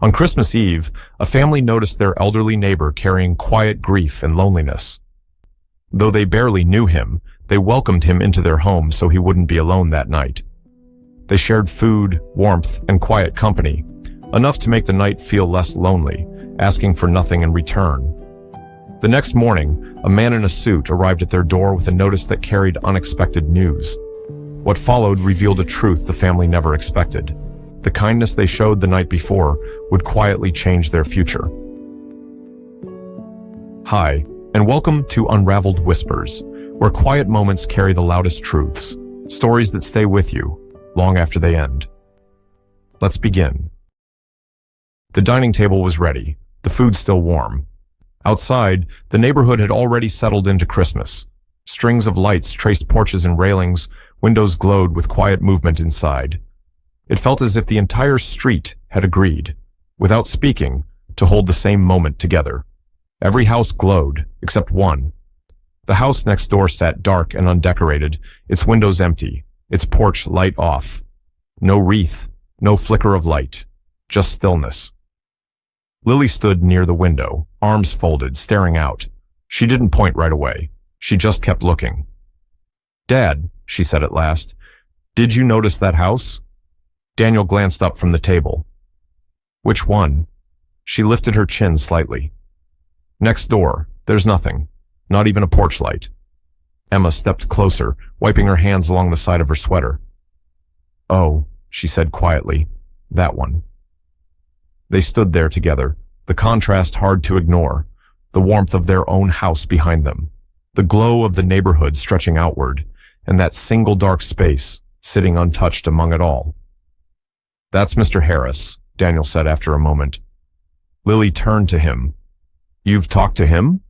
On Christmas Eve, a family noticed their elderly neighbor carrying quiet grief and loneliness. Though they barely knew him, they welcomed him into their home so he wouldn't be alone that night. They shared food, warmth, and quiet company, enough to make the night feel less lonely, asking for nothing in return. The next morning, a man in a suit arrived at their door with a notice that carried unexpected news. What followed revealed a truth the family never expected. The kindness they showed the night before would quietly change their future. Hi, and welcome to Unraveled Whispers, where quiet moments carry the loudest truths, stories that stay with you long after they end. Let's begin. The dining table was ready, the food still warm. Outside, the neighborhood had already settled into Christmas. Strings of lights traced porches and railings, windows glowed with quiet movement inside. It felt as if the entire street had agreed, without speaking, to hold the same moment together. Every house glowed, except one. The house next door sat dark and undecorated, its windows empty, its porch light off. No wreath, no flicker of light, just stillness. Lily stood near the window, arms folded, staring out. She didn't point right away. She just kept looking. "Dad," she said at last, "did you notice that house?" Daniel glanced up from the table. "Which one?" She lifted her chin slightly. "Next door, there's nothing, not even a porch light." Emma stepped closer, wiping her hands along the side of her sweater. "Oh," she said quietly, "that one." They stood there together, the contrast hard to ignore, the warmth of their own house behind them, the glow of the neighborhood stretching outward, and that single dark space sitting untouched among it all. "That's Mr. Harris," Daniel said after a moment. Lily turned to him. "You've talked to him?"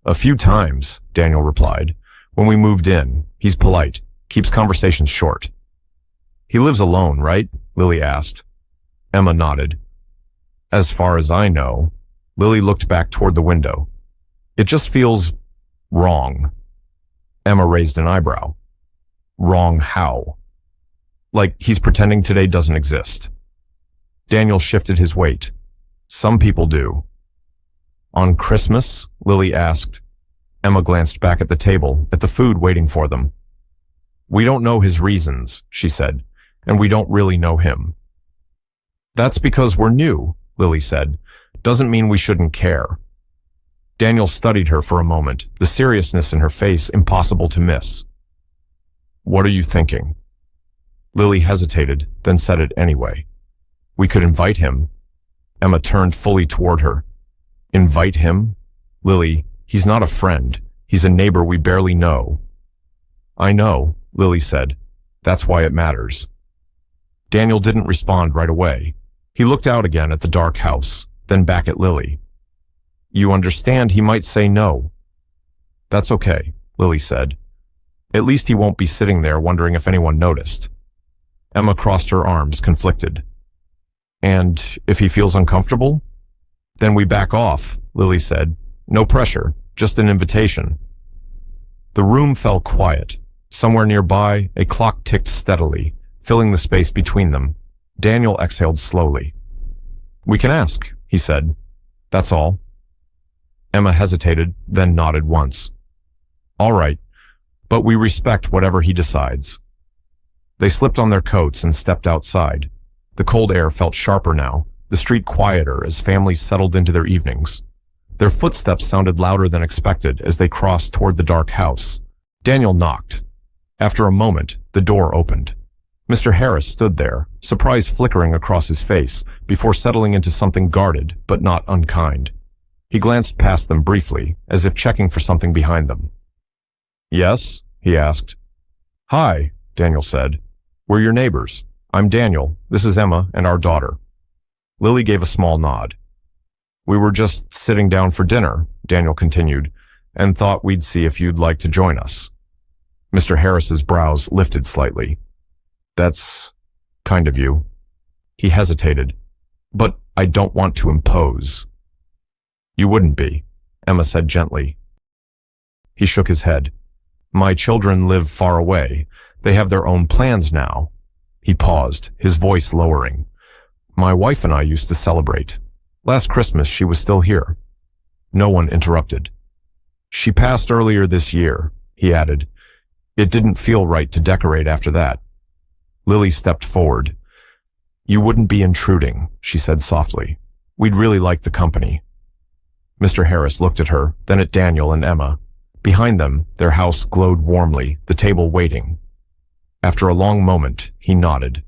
"A few times," Daniel replied. "When we moved in, he's polite, keeps conversations short." "He lives alone, right?" Lily asked. Emma nodded. "As far as I know." Lily looked back toward the window. "It just feels wrong." Emma raised an eyebrow. "Wrong how?" "Like he's pretending today doesn't exist." Daniel shifted his weight. "Some people do." "On Christmas?" Lily asked. Emma glanced back at the table, at the food waiting for them. "We don't know his reasons," she said, "and we don't really know him." "That's because we're new," Lily said. "Doesn't mean we shouldn't care." Daniel studied her for a moment, the seriousness in her face impossible to miss. "What are you thinking?" Lily hesitated, then said it anyway. "We could invite him." Emma turned fully toward her. "Invite him? Lily, he's not a friend. He's a neighbor we barely know." "I know," Lily said. "That's why it matters." Daniel didn't respond right away. He looked out again at the dark house, then back at Lily. "You understand he might say no." "That's okay," Lily said. "At least he won't be sitting there wondering if anyone noticed." Emma crossed her arms, conflicted. "And if he feels uncomfortable?" "Then we back off," Lily said. "No pressure, just an invitation." The room fell quiet. Somewhere nearby, a clock ticked steadily, filling the space between them. Daniel exhaled slowly. "We can ask," he said. "That's all." Emma hesitated, then nodded once. "All right, but we respect whatever he decides." They slipped on their coats and stepped outside. The cold air felt sharper now, the street quieter as families settled into their evenings. Their footsteps sounded louder than expected as they crossed toward the dark house. Daniel knocked. After a moment, the door opened. Mr. Harris stood there, surprise flickering across his face, before settling into something guarded, but not unkind. He glanced past them briefly, as if checking for something behind them. "Yes?" he asked. "Hi," Daniel said. "We're your neighbors. I'm Daniel, this is Emma, and our daughter." Lily gave a small nod. "We were just sitting down for dinner," Daniel continued, "and thought we'd see if you'd like to join us." Mr. Harris's brows lifted slightly. "That's kind of you." He hesitated. "But I don't want to impose." "You wouldn't be," Emma said gently. He shook his head. "My children live far away. They have their own plans now." He paused, his voice lowering. My wife and I used to celebrate. Last Christmas she was still here. No one interrupted. She passed earlier this year, he added. It didn't feel right to decorate after that. Lily stepped forward. You wouldn't be intruding, she said softly. We'd really like the company. Mr. Harris looked at her, then at Daniel and Emma. Behind them, their house glowed warmly, the table waiting. After a long moment, he nodded.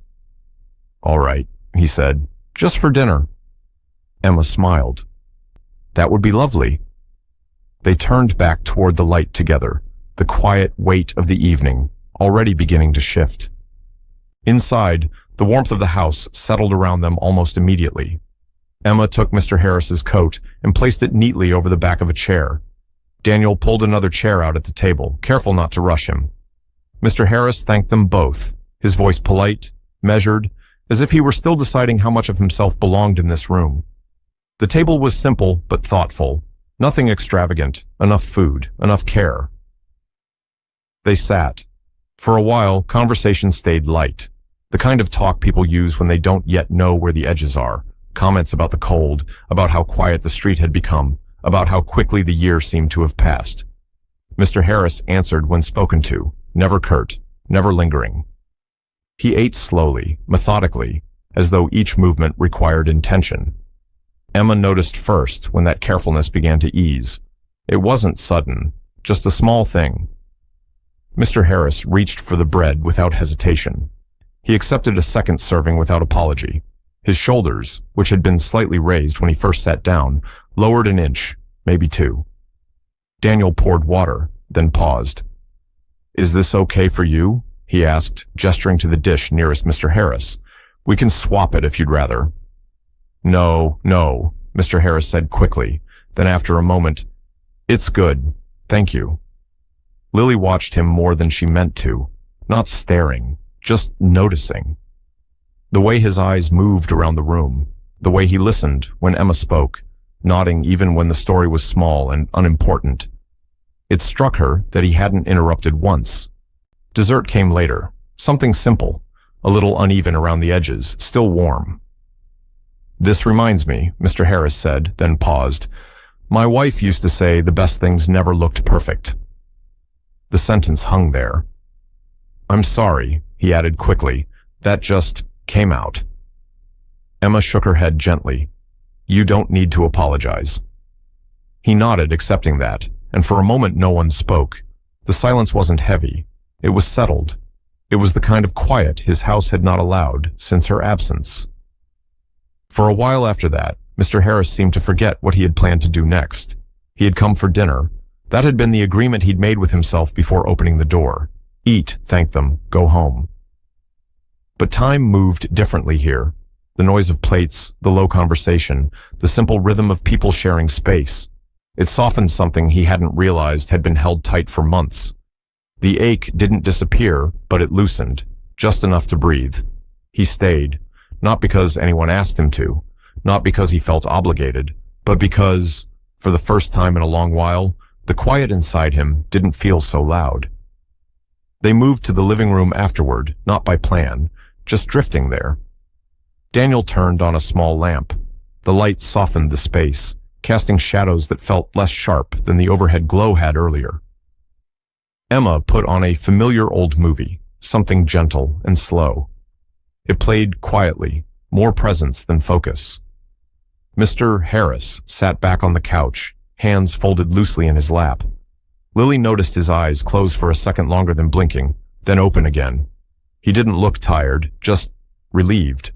All right, he said, just for dinner. Emma smiled. That would be lovely. They turned back toward the light together, the quiet weight of the evening already beginning to shift. Inside, the warmth of the house settled around them almost immediately. Emma took Mr. Harris's coat and placed it neatly over the back of a chair. Daniel pulled another chair out at the table, careful not to rush him. Mr. Harris thanked them both, his voice polite, measured, as if he were still deciding how much of himself belonged in this room. The table was simple but thoughtful, nothing extravagant, enough food, enough care. They sat. For a while, conversation stayed light, the kind of talk people use when they don't yet know where the edges are. Comments about the cold, about how quiet the street had become, about how quickly the year seemed to have passed. Mr. Harris answered when spoken to, never curt, never lingering. He ate slowly, methodically, as though each movement required intention. Emma noticed first when that carefulness began to ease. It wasn't sudden, just a small thing. Mr. Harris reached for the bread without hesitation. He accepted a second serving without apology. His shoulders, which had been slightly raised when he first sat down, lowered an inch, maybe two. Daniel poured water, then paused. Is this okay for you? He asked, gesturing to the dish nearest Mr. Harris. We can swap it if you'd rather. No, Mr. Harris said quickly. Then after a moment, it's good, thank you. Lily watched him more than she meant to, not staring, just noticing. The way his eyes moved around the room, the way he listened when Emma spoke, nodding even when the story was small and unimportant. It struck her that he hadn't interrupted once. Dessert came later, something simple, a little uneven around the edges, still warm. This reminds me, Mr. Harris said, then paused. My wife used to say the best things never looked perfect. The sentence hung there. I'm sorry, he added quickly. That just came out. Emma shook her head gently. You don't need to apologize. He nodded, accepting that, and for a moment no one spoke. The silence wasn't heavy. It was settled. It was the kind of quiet his house had not allowed since her absence. For a while after that, Mr. Harris seemed to forget what he had planned to do next. He had come for dinner. That had been the agreement he'd made with himself before opening the door. Eat, thank them, go home. But time moved differently here. The noise of plates, the low conversation, the simple rhythm of people sharing space. It softened something he hadn't realized had been held tight for months. The ache didn't disappear, but it loosened, just enough to breathe. He stayed, not because anyone asked him to, not because he felt obligated, but because, for the first time in a long while, the quiet inside him didn't feel so loud. They moved to the living room afterward, not by plan, just drifting there. Daniel turned on a small lamp. The light softened the space, casting shadows that felt less sharp than the overhead glow had earlier. Emma put on a familiar old movie, something gentle and slow. It played quietly, more presence than focus. Mr. Harris sat back on the couch, hands folded loosely in his lap. Lily noticed his eyes close for a second longer than blinking, then open again. He didn't look tired, just relieved.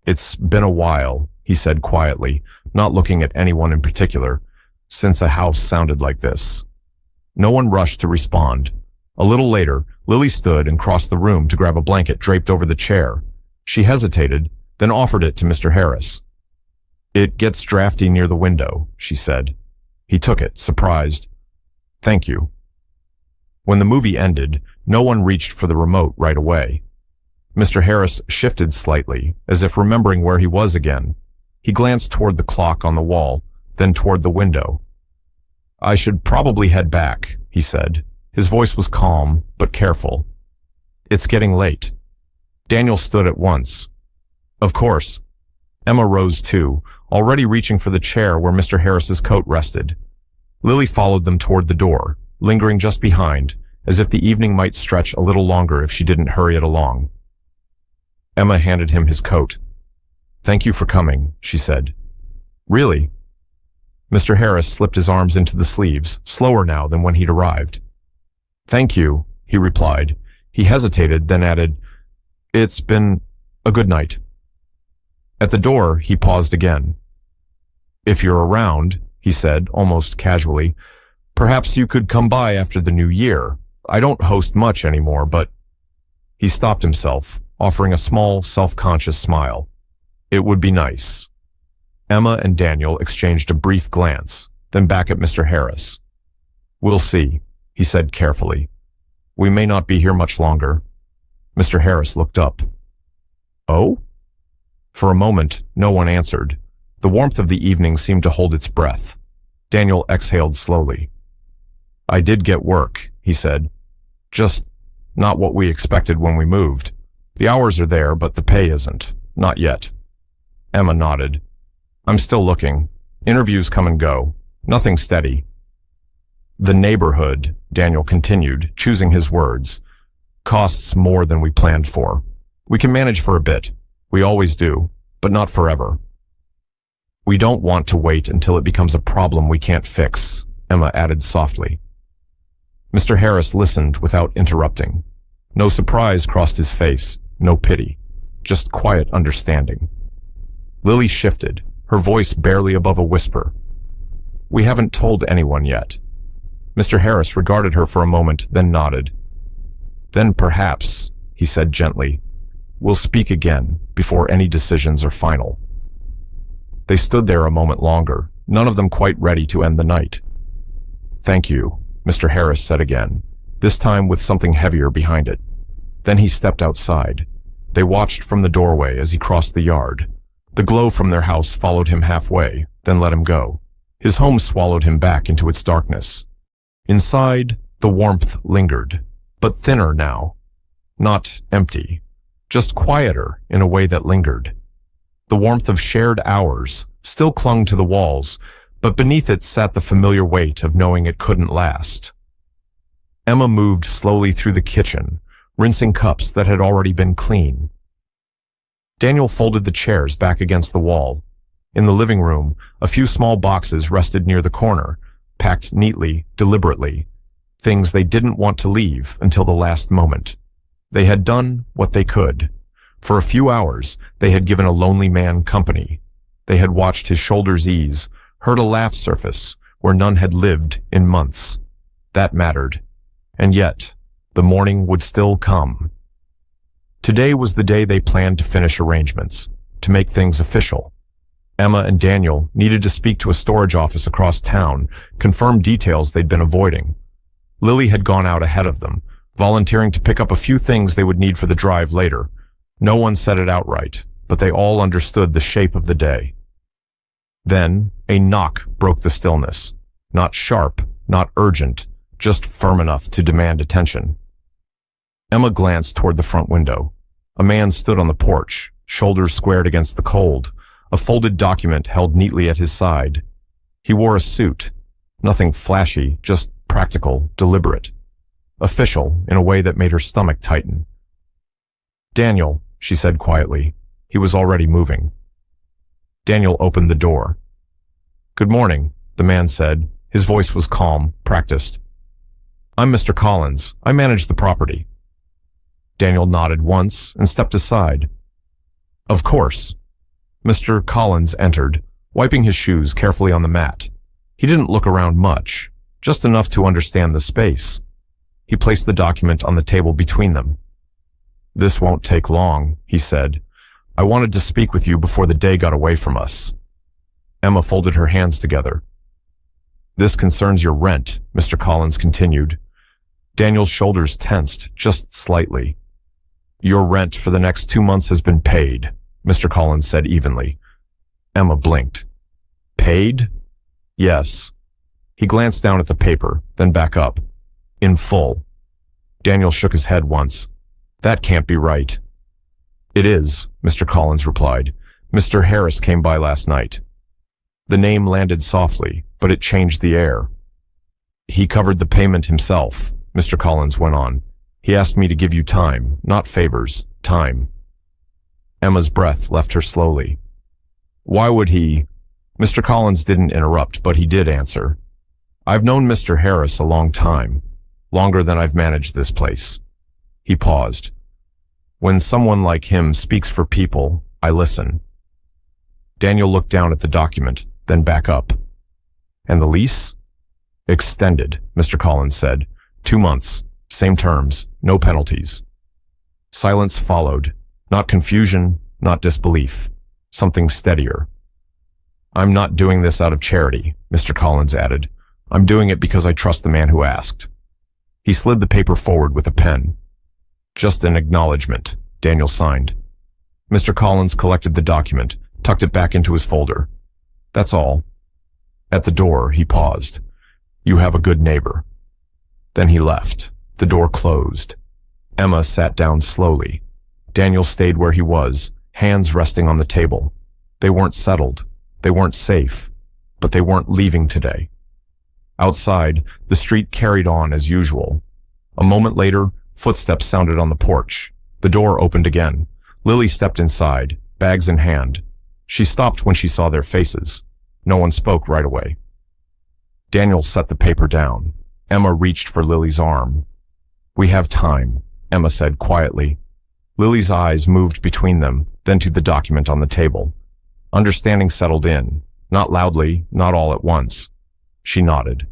It's been a while, he said quietly, not looking at anyone in particular, since a house sounded like this. No one rushed to respond. A little later, Lily stood and crossed the room to grab a blanket draped over the chair. She hesitated, then offered it to Mr. Harris. It gets drafty near the window, she said. He took it, surprised. Thank you. When the movie ended, no one reached for the remote right away. Mr. Harris shifted slightly, as if remembering where he was again. He glanced toward the clock on the wall, then toward the window. I should probably head back, he said. His voice was calm, but careful. It's getting late. Daniel stood at once. Of course, Emma rose too, already reaching for the chair where Mr. Harris's coat rested. Lily followed them toward the door, lingering just behind, as if the evening might stretch a little longer if she didn't hurry it along. Emma handed him his coat. "Thank you for coming," she said. "Really?" Mr. Harris slipped his arms into the sleeves, slower now than when he'd arrived. "Thank you," he replied. He hesitated, then added, "It's been a good night." At the door, he paused again. "If you're around," he said, almost casually, "perhaps you could come by after the new year. I don't host much anymore, but—" He stopped himself, offering a small, self-conscious smile. "It would be nice." Emma and Daniel exchanged a brief glance, then back at Mr. Harris. "We'll see," he said carefully. "We may not be here much longer." Mr. Harris looked up. "Oh?" For a moment, no one answered. The warmth of the evening seemed to hold its breath. Daniel exhaled slowly. "I did get work," he said. "Just not what we expected when we moved. The hours are there, but the pay isn't. Not yet." Emma nodded. "I'm still looking. Interviews come and go. Nothing steady." "The neighborhood," Daniel continued, choosing his words, "costs more than we planned for. We can manage for a bit. We always do, but not forever." "We don't want to wait until it becomes a problem we can't fix," Emma added softly. Mr. Harris listened without interrupting. No surprise crossed his face, no pity, just quiet understanding. Lily shifted, her voice barely above a whisper. "We haven't told anyone yet." Mr. Harris regarded her for a moment, then nodded. "Then perhaps," he said gently, "we'll speak again before any decisions are final." They stood there a moment longer, none of them quite ready to end the night. "Thank you," Mr. Harris said again, this time with something heavier behind it. Then he stepped outside. They watched from the doorway as he crossed the yard. The glow from their house followed him halfway, then let him go. His home swallowed him back into its darkness. Inside, the warmth lingered, but thinner now. Not empty, just quieter in a way that lingered. The warmth of shared hours still clung to the walls, but beneath it sat the familiar weight of knowing it couldn't last. Emma moved slowly through the kitchen, rinsing cups that had already been clean. Daniel folded the chairs back against the wall. In the living room, a few small boxes rested near the corner, packed neatly, deliberately, things they didn't want to leave until the last moment. They had done what they could. For a few hours, they had given a lonely man company. They had watched his shoulders ease, heard a laugh surface where none had lived in months. That mattered. And yet, the morning would still come. Today was the day they planned to finish arrangements, to make things official. Emma and Daniel needed to speak to a storage office across town, confirm details they'd been avoiding. Lily had gone out ahead of them, volunteering to pick up a few things they would need for the drive later. No one said it outright, but they all understood the shape of the day. Then, a knock broke the stillness. Not sharp, not urgent, just firm enough to demand attention. Emma glanced toward the front window. A man stood on the porch, shoulders squared against the cold, a folded document held neatly at his side. He wore a suit. Nothing flashy, just practical, deliberate. Official, in a way that made her stomach tighten. "Daniel," she said quietly. He was already moving. Daniel opened the door. "Good morning," the man said. His voice was calm, practiced. "I'm Mr. Collins. I manage the property." Daniel nodded once and stepped aside. "Of course." Mr. Collins entered, wiping his shoes carefully on the mat. He didn't look around much, just enough to understand the space. He placed the document on the table between them. "This won't take long," he said. "I wanted to speak with you before the day got away from us." Emma folded her hands together. "This concerns your rent," Mr. Collins continued. Daniel's shoulders tensed, just slightly. "Your rent for the next 2 months has been paid," Mr. Collins said evenly. Emma blinked. "Paid?" "Yes." He glanced down at the paper, then back up. "In full." Daniel shook his head once. "That can't be right." "It is," Mr. Collins replied. Mr. Harris came by last night. The name landed softly, but it changed the air. He covered the payment himself, Mr. Collins went on. He asked me to give you time, not favors, time. Emma's breath left her slowly. Why would he? Mr. Collins didn't interrupt, but he did answer. I've known Mr. Harris a long time, longer than I've managed this place. He paused. When someone like him speaks for people, I listen. Daniel looked down at the document, then back up. And the lease? Extended, Mr. Collins said. 2 months, same terms, no penalties. Silence followed. Not confusion, not disbelief. Something steadier. I'm not doing this out of charity, Mr. Collins added. I'm doing it because I trust the man who asked. He slid the paper forward with a pen. Just an acknowledgement, Daniel signed. Mr. Collins collected the document, tucked it back into his folder. That's all. At the door, he paused. You have a good neighbor. Then he left. The door closed. Emma sat down slowly. Daniel stayed where he was, hands resting on the table. They weren't settled. They weren't safe. But they weren't leaving today. Outside, the street carried on as usual. A moment later, footsteps sounded on the porch. The door opened again. Lily stepped inside, bags in hand. She stopped when she saw their faces. No one spoke right away. Daniel set the paper down. Emma reached for Lily's arm. We have time, Emma said quietly. Lily's eyes moved between them, then to the document on the table. Understanding settled in, not loudly, not all at once. She nodded.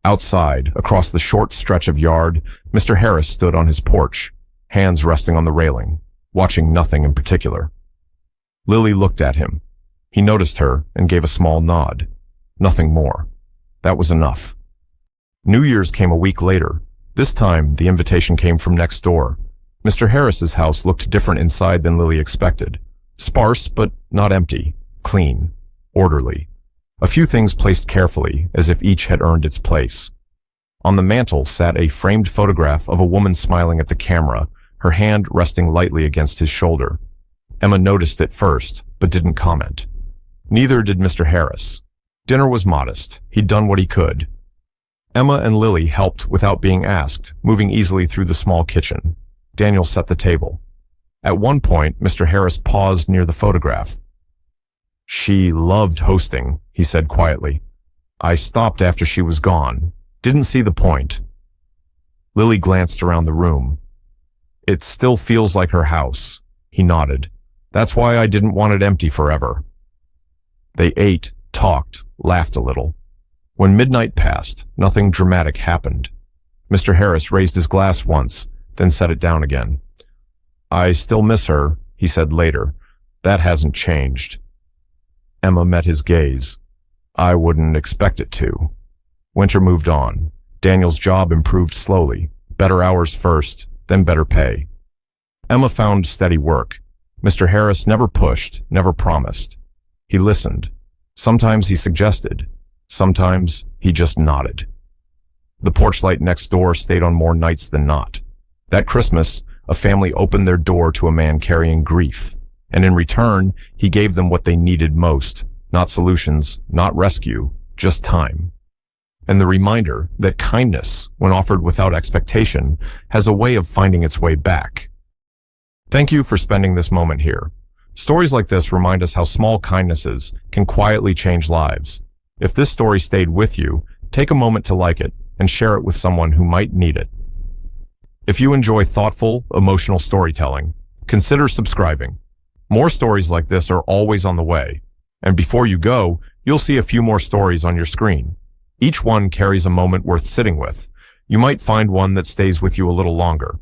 Outside, across the short stretch of yard, Mr. Harris stood on his porch, hands resting on the railing, watching nothing in particular. Lily looked at him. He noticed her and gave a small nod. Nothing more. That was enough. New Year's came a week later. This time, the invitation came from next door. Mr. Harris's house looked different inside than Lily expected. Sparse, but not empty. Clean. Orderly. A few things placed carefully, as if each had earned its place. On the mantel sat a framed photograph of a woman smiling at the camera, her hand resting lightly against his shoulder. Emma noticed it first, but didn't comment. Neither did Mr. Harris. Dinner was modest. He'd done what he could. Emma and Lily helped without being asked, moving easily through the small kitchen. Daniel set the table. At one point, Mr. Harris paused near the photograph. She loved hosting, he said quietly. I stopped after she was gone. Didn't see the point. Lily glanced around the room. It still feels like her house. He nodded. That's why I didn't want it empty forever. They ate, talked, laughed a little. When midnight passed, nothing dramatic happened. Mr. Harris raised his glass once, then set it down again. I still miss her, he said later. That hasn't changed. Emma met his gaze. I wouldn't expect it to. Winter moved on. Daniel's job improved slowly. Better hours first, then better pay. Emma found steady work. Mr. Harris never pushed, never promised. He listened. Sometimes he suggested. Sometimes he just nodded. The porch light next door stayed on more nights than not. That Christmas, a family opened their door to a man carrying grief, and in return, he gave them what they needed most, not solutions, not rescue, just time. And the reminder that kindness, when offered without expectation, has a way of finding its way back. Thank you for spending this moment here. Stories like this remind us how small kindnesses can quietly change lives. If this story stayed with you, take a moment to like it and share it with someone who might need it. If you enjoy thoughtful, emotional storytelling, consider subscribing. More stories like this are always on the way. And before you go, you'll see a few more stories on your screen. Each one carries a moment worth sitting with. You might find one that stays with you a little longer.